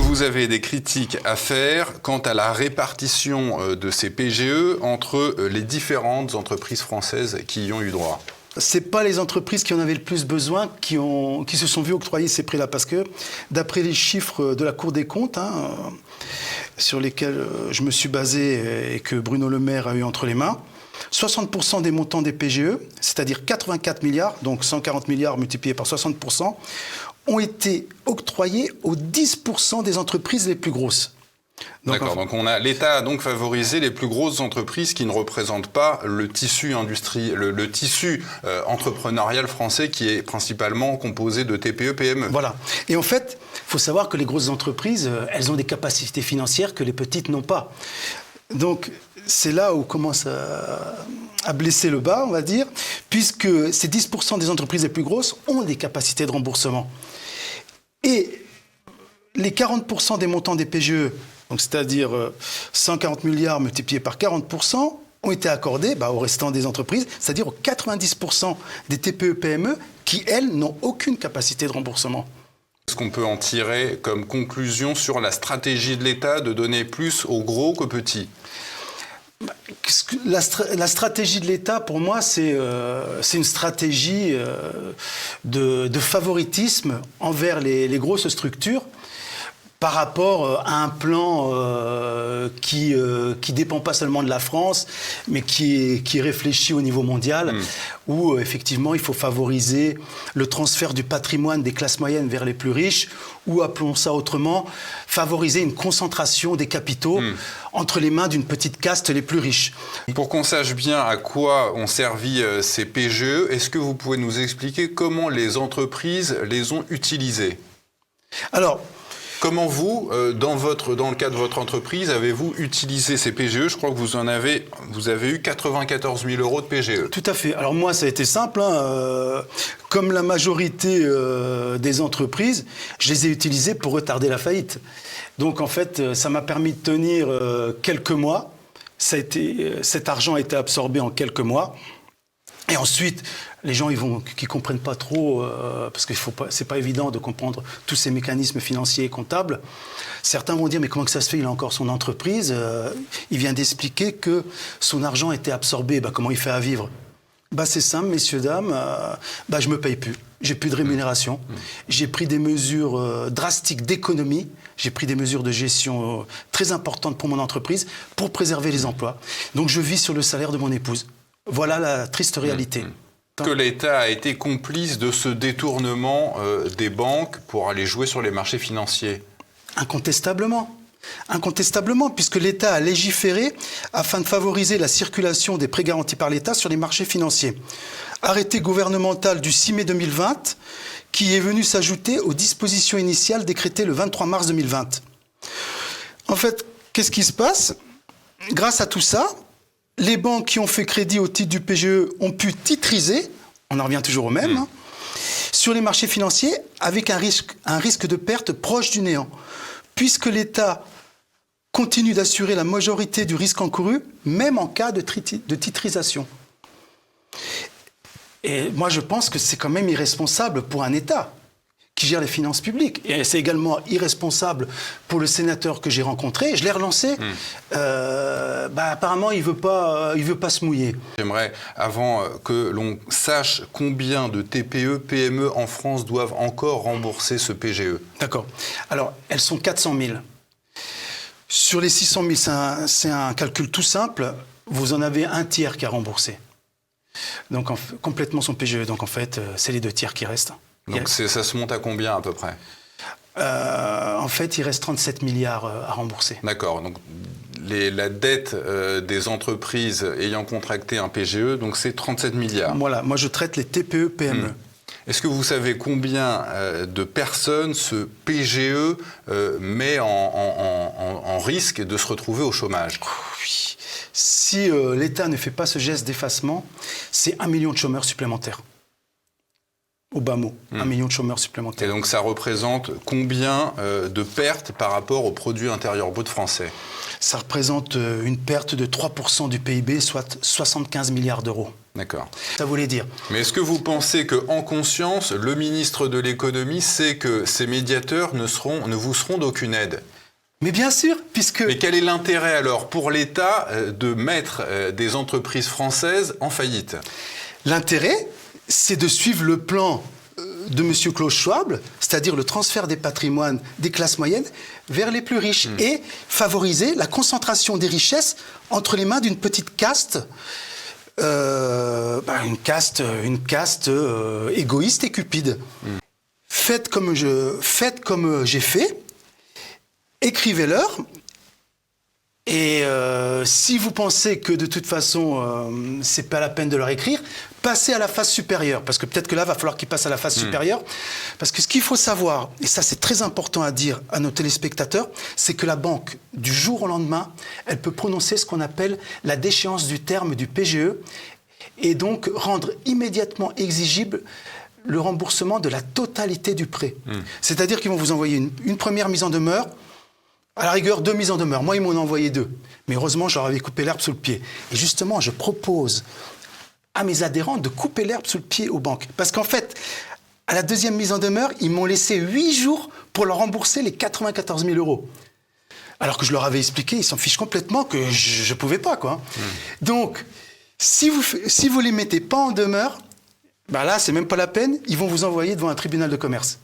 vous avez des critiques à faire quant à la répartition de ces PGE entre les différentes entreprises françaises qui y ont eu droit. C'est pas les entreprises qui en avaient le plus besoin qui se sont vues octroyer ces prix-là, parce que d'après les chiffres de la Cour des comptes, sur lesquels je me suis basé et que Bruno Le Maire a eu entre les mains, 60% des montants des PGE, c'est-à-dire 84 milliards, donc 140 milliards multipliés par 60%, ont été octroyés aux 10% des entreprises les plus grosses. D'accord, donc l'État a donc favorisé les plus grosses entreprises qui ne représentent pas le tissu le tissu entrepreneurial français qui est principalement composé de TPE, PME. Voilà. Et en fait, il faut savoir que les grosses entreprises, elles ont des capacités financières que les petites n'ont pas. Donc, c'est là où commence à blesser le bas, on va dire, puisque ces 10% des entreprises les plus grosses ont des capacités de remboursement. Et les 40% des montants des PGE, donc c'est-à-dire 140 milliards multipliés par 40%, ont été accordés au restant des entreprises, c'est-à-dire aux 90% des TPE-PME qui, elles, n'ont aucune capacité de remboursement. Est-ce qu'on peut en tirer comme conclusion sur la stratégie de l'État de donner plus aux gros qu'aux petits ? La stratégie de l'État, pour moi, c'est une stratégie de favoritisme envers les grosses structures par rapport à un plan qui dépend pas seulement de la France, mais qui est réfléchi au niveau mondial, où effectivement il faut favoriser le transfert du patrimoine des classes moyennes vers les plus riches, ou appelons ça autrement, favoriser une concentration des capitaux entre les mains d'une petite caste les plus riches. Pour qu'on sache bien à quoi ont servi ces PGE, est-ce que vous pouvez nous expliquer comment les entreprises les ont utilisés ? Alors, comment vous, dans le cadre de votre entreprise, avez-vous utilisé ces PGE ? Je crois que vous avez eu 94 000 euros de PGE. Tout à fait. Alors moi, ça a été simple. Comme la majorité des entreprises, je les ai utilisés pour retarder la faillite. Donc en fait, ça m'a permis de tenir quelques mois. Cet argent a été absorbé en quelques mois. Et ensuite, les gens qui comprennent pas trop, parce que c'est pas évident de comprendre tous ces mécanismes financiers et comptables. Certains vont dire, mais comment que ça se fait ? Il a encore son entreprise. Il vient d'expliquer que son argent était absorbé. Comment il fait à vivre ? C'est simple, messieurs, dames. Je me paye plus. J'ai plus de rémunération. J'ai pris des mesures drastiques d'économie. J'ai pris des mesures de gestion très importantes pour mon entreprise pour préserver les emplois. Donc je vis sur le salaire de mon épouse. Voilà la triste réalité. Que l'État a été complice de ce détournement des banques pour aller jouer sur les marchés financiers ? Incontestablement. Incontestablement, puisque l'État a légiféré afin de favoriser la circulation des prêts garantis par l'État sur les marchés financiers. Arrêté gouvernemental du 6 mai 2020, qui est venu s'ajouter aux dispositions initiales décrétées le 23 mars 2020. En fait, qu'est-ce qui se passe ? Grâce à tout ça, les banques qui ont fait crédit au titre du PGE ont pu titriser, on en revient toujours au même, sur les marchés financiers avec un risque de perte proche du néant, puisque l'État continue d'assurer la majorité du risque encouru, même en cas de titrisation. Et moi, je pense que c'est quand même irresponsable pour un État qui gère les finances publiques. Et c'est également irresponsable pour le sénateur que j'ai rencontré. Je l'ai relancé. Apparemment, il veut pas se mouiller. J'aimerais, avant que l'on sache combien de TPE, PME en France doivent encore rembourser ce PGE. D'accord. Alors, elles sont 400 000. Sur les 600 000, c'est un calcul tout simple. Vous en avez un tiers qui a remboursé. Donc, complètement son PGE. Donc, en fait, c'est les 2 tiers qui restent. Donc ça se monte à combien à peu près ? En fait, il reste 37 milliards à rembourser. D'accord. Donc la dette des entreprises ayant contracté un PGE, donc c'est 37 milliards. Voilà. Moi, je traite les TPE, PME. Est-ce que vous savez combien de personnes ce PGE met en risque de se retrouver au chômage ? Oui. Si l'État ne fait pas ce geste d'effacement, c'est 1 million de chômeurs supplémentaires. au bas mot, 1 million de chômeurs Et supplémentaires. donc ça représente combien de pertes par rapport au produit intérieur brut français? Ça représente une perte de 3% du PIB, soit 75 milliards d'euros. D'accord. Ça voulait dire. Mais est-ce que vous pensez qu'en conscience, le ministre de l'économie sait que ces médiateurs ne vous seront d'aucune aide? Mais bien sûr, puisque... Mais quel est l'intérêt alors pour l'État de mettre des entreprises françaises en faillite? L'intérêt, c'est de suivre le plan de M. Klaus Schwab, c'est-à-dire le transfert des patrimoines des classes moyennes vers les plus riches et favoriser la concentration des richesses entre les mains d'une petite caste, une caste égoïste et cupide. Faites comme j'ai fait, écrivez-leur. Et si vous pensez que de toute façon, c'est pas la peine de leur écrire, passez à la phase supérieure. Parce que peut-être que là, va falloir qu'ils passent à la phase supérieure. Parce que ce qu'il faut savoir, et ça c'est très important à dire à nos téléspectateurs, c'est que la banque, du jour au lendemain, elle peut prononcer ce qu'on appelle la déchéance du terme du PGE et donc rendre immédiatement exigible le remboursement de la totalité du prêt. C'est-à-dire qu'ils vont vous envoyer une première mise en demeure, à la rigueur, 2 mises en demeure. Moi, ils m'en ont envoyé 2. Mais heureusement, je leur avais coupé l'herbe sous le pied. Et justement, je propose à mes adhérents de couper l'herbe sous le pied aux banques. Parce qu'en fait, à la deuxième mise en demeure, ils m'ont laissé 8 jours pour leur rembourser les 94 000 €. Alors que je leur avais expliqué, ils s'en fichent complètement que je ne pouvais pas, quoi. Donc, si vous les mettez pas en demeure, ben là, c'est même pas la peine, ils vont vous envoyer devant un tribunal de commerce.